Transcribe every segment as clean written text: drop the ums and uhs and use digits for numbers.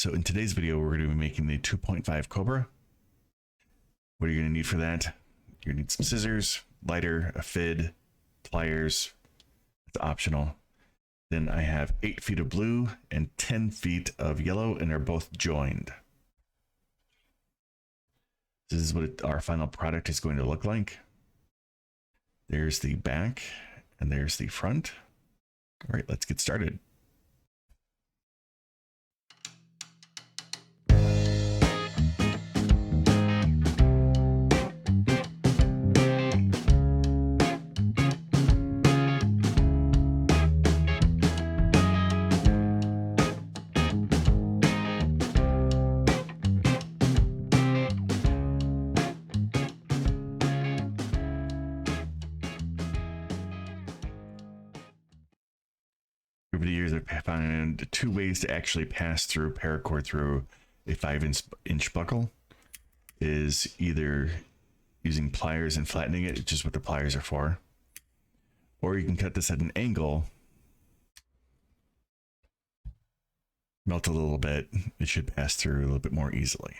So in today's video, we're going to be making the 2.5 Cobra. What are you going to need for that? You're going to need some scissors, lighter, a fid, pliers. It's optional. Then I have 8 feet of blue and 10 feet of yellow, and they're both joined. This is what our final product is going to look like. There's the back and there's the front. All right, let's get started. Over the years, I've found 2 ways to actually pass through paracord through a 5-inch buckle. Is either using pliers and flattening it, which is what the pliers are for, or you can cut this at an angle, melt a little bit, it should pass through a little bit more easily.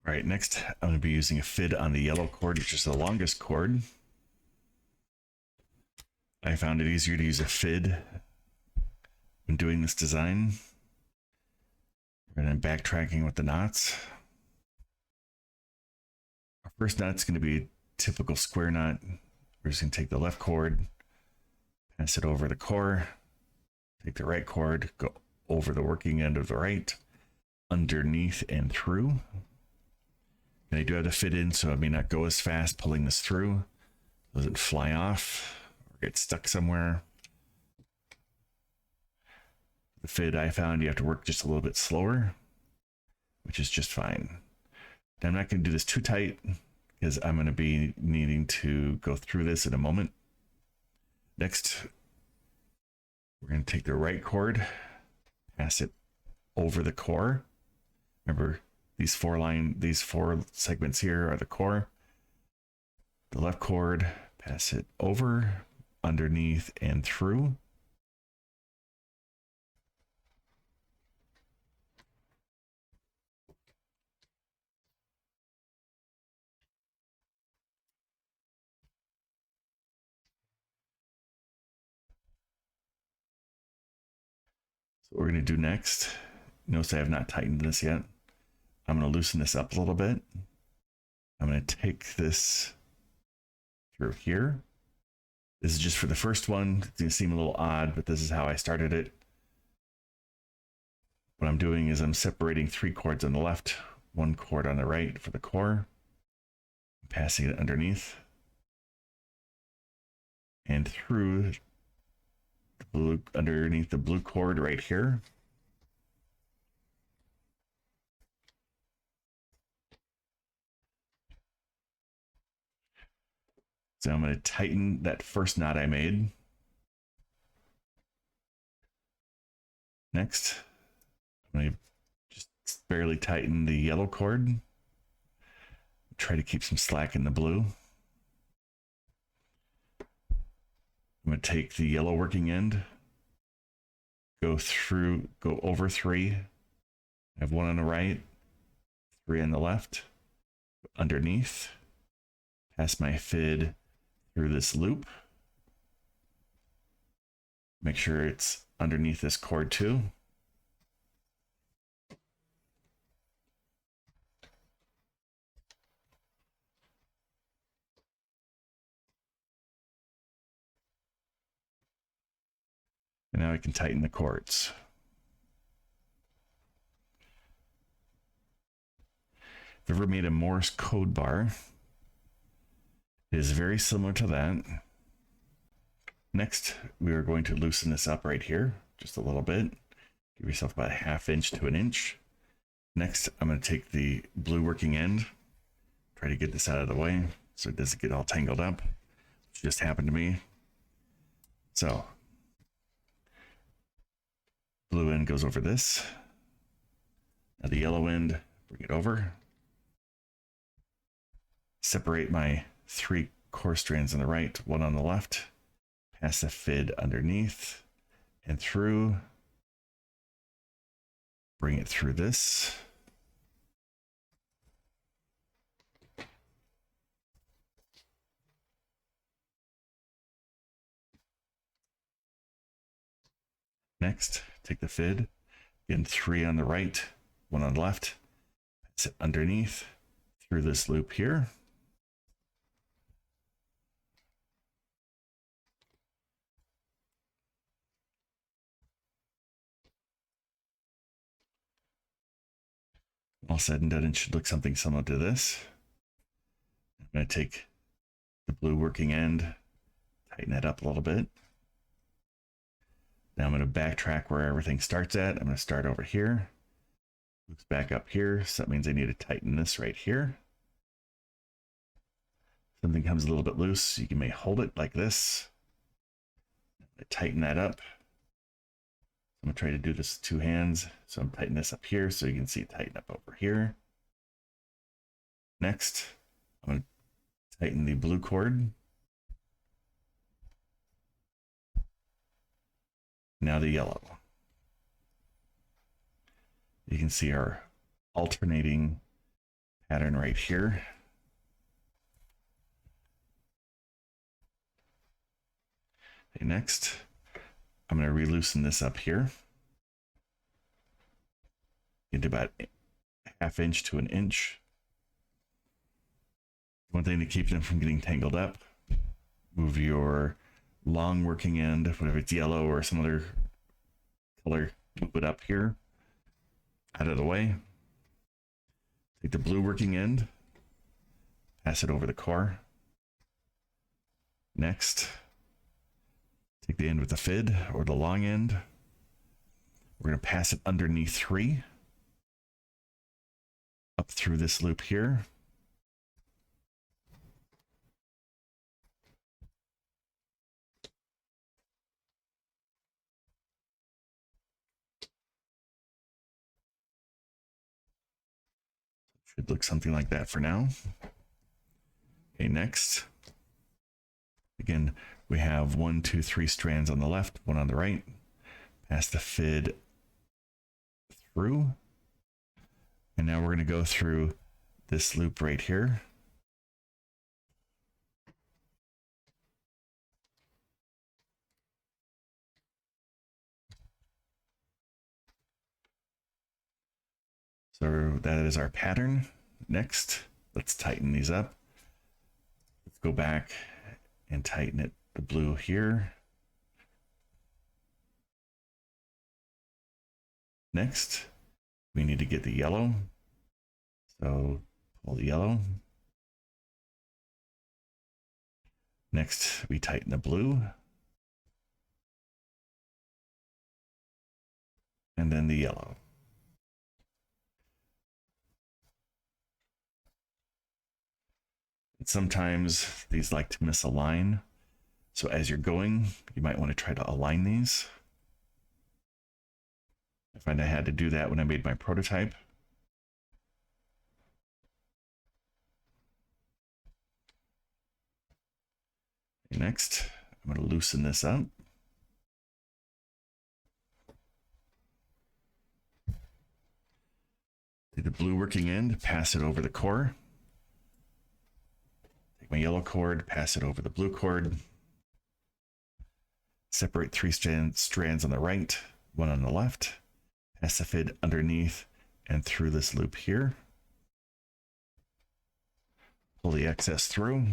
All right, next I'm going to be using a fid on the yellow cord, which is the longest cord. I found it easier to use a fid when doing this design. And I'm backtracking with the knots. Our first knot is going to be a typical square knot. We're just going to take the left cord, pass it over the core, take the right cord, go over the working end of the right, underneath and through. And I do have to fit in, so I may not go as fast pulling this through. Doesn't fly off or get stuck somewhere. The fit I found you have to work just a little bit slower, which is just fine. Now I'm not going to do this too tight because I'm going to be needing to go through this in a moment. Next, we're going to take the right cord, pass it over the core. Remember, these four segments here are the core. The left cord, pass it over, underneath, and through. So what we're going to do next, notice I have not tightened this yet. I'm going to loosen this up a little bit. I'm going to take this through here. This is just for the first one. It's going to seem a little odd, but this is how I started it. What I'm doing is I'm separating 3 cords on the left, 1 cord on the right for the core, passing it underneath and through the blue, underneath the blue cord right here. So I'm going to tighten that first knot I made. Next, I'm going to just barely tighten the yellow cord. Try to keep some slack in the blue. I'm going to take the yellow working end, go over 3. I have 1 on the right, 3 on the left, underneath, pass my fid through this loop. Make sure it's underneath this cord too. And now I can tighten the chords. If you've ever made a Morse code bar, it is very similar to that. Next, we are going to loosen this up right here, just a little bit. Give yourself about a 1/2 inch to 1 inch. Next, I'm going to take the blue working end, try to get this out of the way so it doesn't get all tangled up, which just happened to me. So, blue end goes over this. Now the yellow end, bring it over. Separate my 3 core strands on the right, 1 on the left. Pass the fid underneath and through. Bring it through this. Next, take the fid, again 3 on the right, 1 on the left. Pass it underneath through this loop here. All said and done, it should look something similar to this. I'm going to take the blue working end, tighten that up a little bit. Now I'm going to backtrack where everything starts at. I'm going to start over here. Loops back up here, so that means I need to tighten this right here. Something comes a little bit loose, you may hold it like this. Tighten that up. I'm going to try to do this with 2 hands. So I'm tightening this up here so you can see it tighten up over here. Next, I'm going to tighten the blue cord. Now the yellow. You can see our alternating pattern right here. Okay, next, I'm going to re-loosen this up here into about 1/2 inch to 1 inch. One thing to keep them from getting tangled up, move your long working end, whether it's yellow or some other color, move it up here, out of the way. Take the blue working end, pass it over the core. Next, take the end with the fid or the long end. We're going to pass it underneath 3, up through this loop here. Should look something like that for now. Okay, next. Again, we have 1, 2, 3 strands on the left, 1 on the right. Pass the fid through. And now we're going to go through this loop right here. So that is our pattern. Next, let's tighten these up. Let's go back and tighten it, the blue here. Next, we need to get the yellow. So pull the yellow. Next, we tighten the blue. And then the yellow. And sometimes these like to misalign. So as you're going, you might want to try to align these. I find I had to do that when I made my prototype. Next, I'm going to loosen this up. Take the blue working end, pass it over the core. Take my yellow cord, pass it over the blue cord. Separate 3 strands on the right, 1 on the left. Pass the fid underneath and through this loop here. Pull the excess through.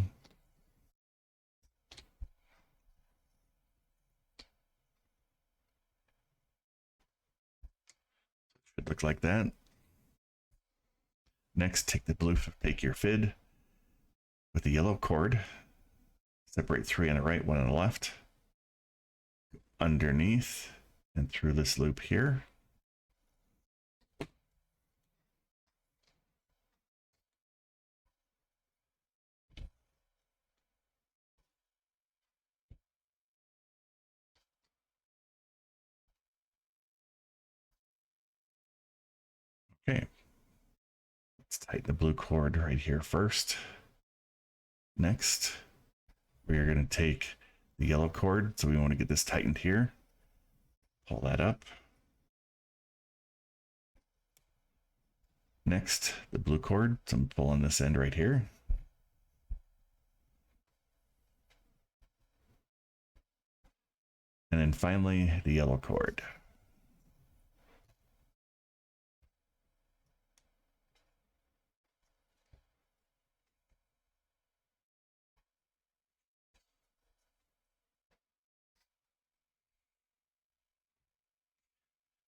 Should look like that. Next, take your fid with the yellow cord, separate 3 on the right, 1 on the left, underneath and through this loop here. Okay, let's tighten the blue cord right here first. Next, we are going to take the yellow cord, so we want to get this tightened here. Pull that up. Next, the blue cord, so I'm pulling this end right here. And then finally, the yellow cord.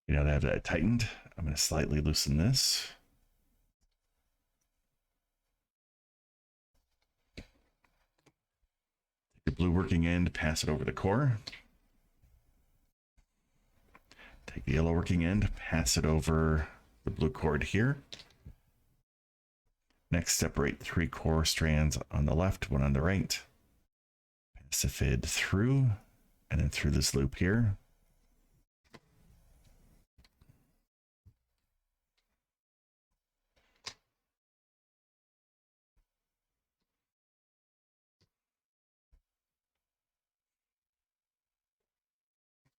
Now that I have that tightened, I'm going to slightly loosen this. Take the blue working end, pass it over the core. Take the yellow working end, pass it over the blue cord here. Next, separate 3 core strands on the left, 1 on the right. Pass the fid through, and then through this loop here.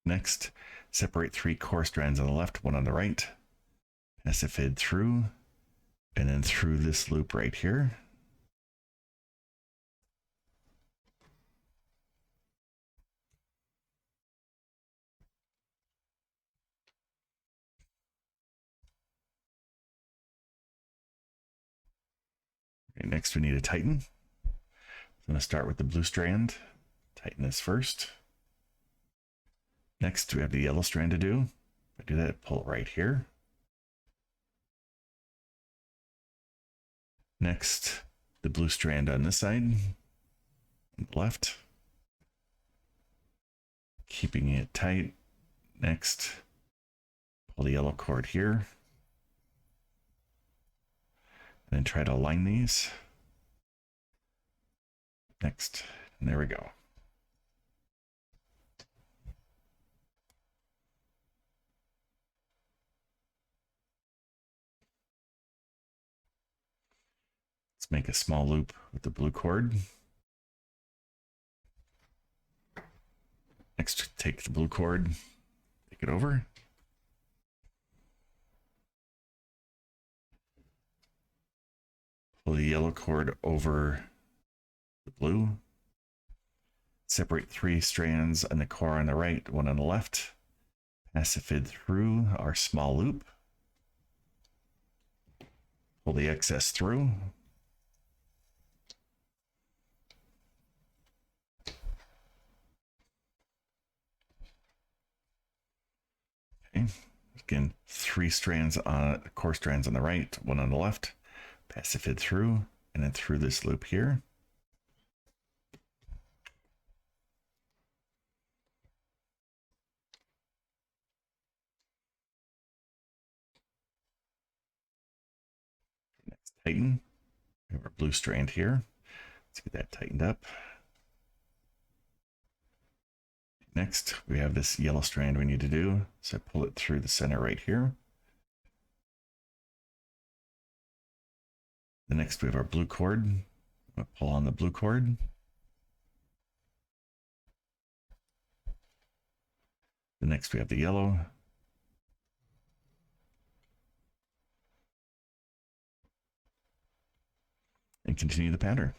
Next, separate 3 core strands on the left, 1 on the right. Pass the fid through, and then through this loop right here. Okay, next, we need to tighten. So I'm going to start with the blue strand. Tighten this first. Next, we have the yellow strand to do. If I do that, pull it right here. Next, the blue strand on this side, on the left. Keeping it tight. Next, pull the yellow cord here. And then try to align these. Next, and there we go. Let's make a small loop with the blue cord. Next, take the blue cord, take it over. Pull the yellow cord over the blue. Separate 3 strands on the core on the right, 1 on the left. Pass the fid through our small loop. Pull the excess through. Okay. Again, 3 strands on core strands on the right, 1 on the left. Pass the fid through, and then through this loop here. Next, tighten. We have our blue strand here. Let's get that tightened up. Next, we have this yellow strand we need to do. So I pull it through the center right here. The next, we have our blue cord. I'll pull on the blue cord. The next, we have the yellow. And continue the pattern.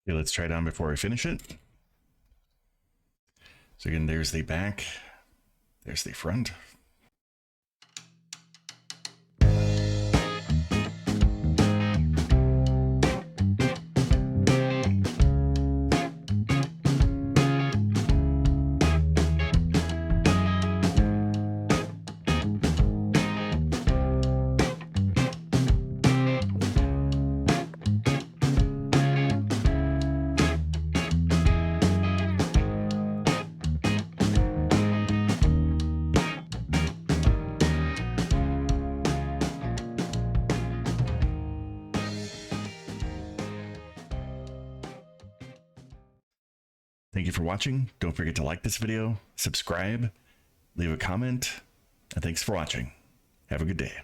Okay, let's try it on before I finish it. So again, there's the back, there's the front. Thank you for watching. Don't forget to like this video, subscribe, leave a comment, and thanks for watching. Have a good day.